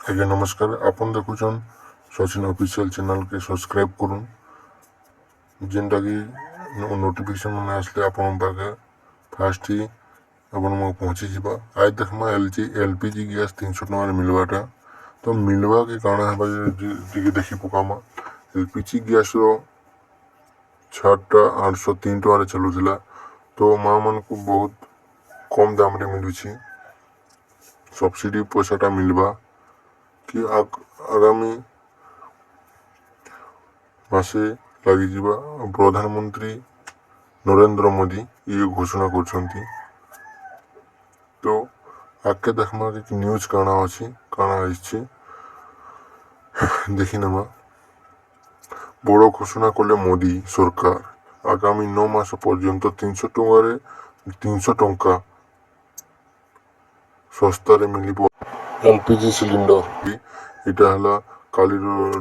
ଆଜ୍ଞା ନମସ୍କାର। ଆପଣ ଦେଖୁଛନ୍ ସଚିନ ଅଫିସିଆଲ ଚ୍ୟାନେଲ के सब्सक्राइब करूँ जेनटा कि नोटिफिकेशन मैंने आसले आपण पाखे फास्ट ही अपन पहुँची जावा। आज देखमा एलपीजी गैस 300 टकर मिलवाटा तो मिलवा के कारण है देखी पकामा। एलपीजी गैस छाटा 803 टकर चलुला तो माँ मन को बहुत कम दाम रे मिलुची। सब्सिडी पैसाटा मिलवा कि आगामी मासे लगी प्रधानमंत्री नरेंद्र मोदी ये घोषणा कर तो आगे देखमा कि न्यूज काना अच्छी काना आइछि देखी नमा। बड़ घोषणा कले मोदी सरकार आगामी 9 मास पर्यंत 300 टंका सस्तार मिल एलपीजी सिलिंडर। इटा हला काली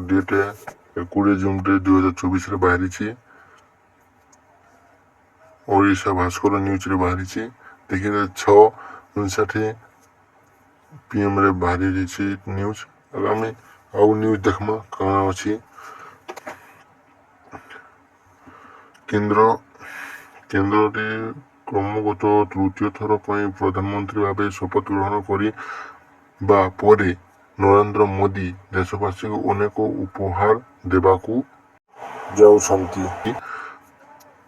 डेट 20 जून 2024 बाहरी ओडिशा भास्कर न्यूज रे बाहरी देखिए 6:59 PM रे बाहरी न्यूज। आगामी आउ न्यूज देखमा काना अच्छी केन्द्र रे क्रमगत तृतीय थर प्रधानमंत्री भाव शपथ ग्रहण कर नरेंद्र मोदी देशवासी को अनेक उपहार देवाकू जाउछंती।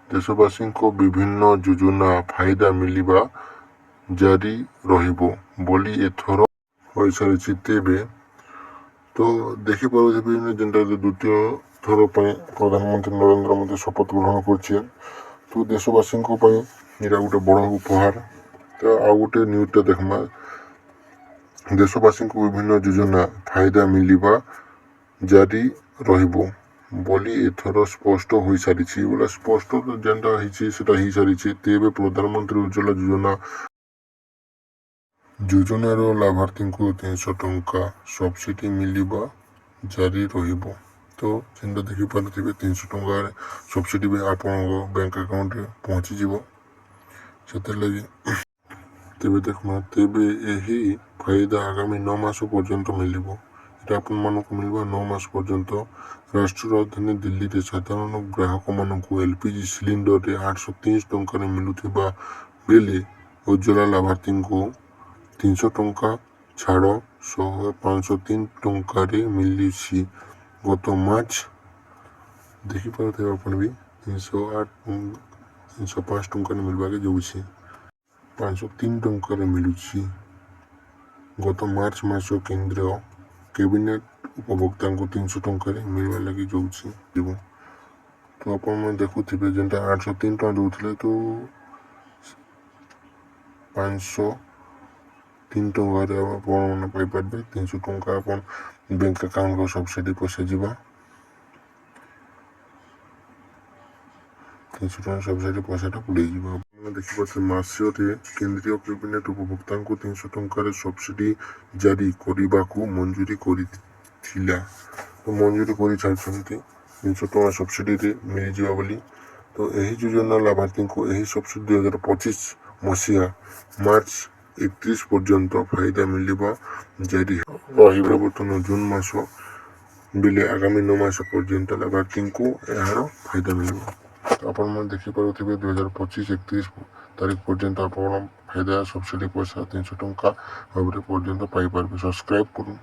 देशवासी को विभिन्न योजना फायदा मिलवा जारी रहिबो बोली एथर हो सारी तेबे तो देखिपे जेनटा द्वितीय थर प्रधानमंत्री नरेंद्र मोदी शपथ ग्रहण कर तो देशवासी यहाँ गोटे बड़ उपहार। तो आउ गोटे न्यूजटा देखमा देशवासी को विभिन्न योजना फायदा मिलवा जारी रहिबो बोली एथर स्पष्ट हो सारी बोला स्पष्ट जेनटा हो सारी तेबे प्रधानमंत्री उज्ज्वला योजनार लाभार्थी को 300 टंका सब्सिडी मिलवा जारी रहिबो। तो जेनटा देखी पारे 300 टंका सब्सिडी भी आप बैंक अकाउंट रे पहुँची जीवो से लगी तेबे देखमा तेबे यही फायदा आगामी 9 मास पर्यंत मिलिबो। এটা ଆପଣମାନଙ୍କୁ ମିଳିବ 9 ମାସ ପର୍ଯ୍ୟନ୍ତ। ରାଷ୍ଟ୍ର ରାଜଧାନୀ ଦିଲ୍ଲୀରେ ସାଧାରଣ ଗ୍ରାହକମାନଙ୍କୁ ଏଲପିଜି ସିଲିଣ୍ଡରରେ 830 ଟଙ୍କାରେ ମିଳୁଥିବା ବେଳେ ଉଜ୍ଜ୍ୱଳା ଲାଭାର୍ଥୀଙ୍କୁ 300 ଟଙ୍କା ଛାଡ଼ ସହ 503 ଟଙ୍କାରେ ମିଳିଛି। ଗତ ମାର୍ଚ୍ଚ ଦେଖିପାରୁଥିବେ ଆପଣ ବି 305 ଟଙ୍କାରେ ମିଳିବାକେ ଯାଉଛି 503 ଟଙ୍କାରେ ମିଳୁଛି। गत मार्च मास केंद्र कैबिनेट उपभोक्ता को 300 टंकार मिलवा लगी जाऊँगी। तो आप देखुवे जेनटा 803 टका दूसरे तो 503 टंकार पाइपर 300 टंका अपन बैंक अकाउंट को सब्सिडी पैसा जावा 300 टका सब्सिडी पैसाटा पड़े देखिए मासरे केंद्रीय कैबिनेट उपभोक्ता को 300 टंकार सब्सिडी जारी करने को मंजूरी करिथिला। तो मंजूरी कर 300 टका सब्सिडी मिल जावा बोली। तो यही योजना लाभार्थी को यही सब्सिडी 2025 मसीहा मार्च 31 पर्यंत फायदा मिलवा जारी रही जून मास बेले आगामी 9 मास पर्यंत लाभार्थी को यार फायदा मिलवा। तो आपण देखिपे 2025-31 तारीख पर्यंत आप फायदा सब्सिडी पैसा 300 टंका भाव पर्यंत पाइपर। सब्सक्राइब करूँ।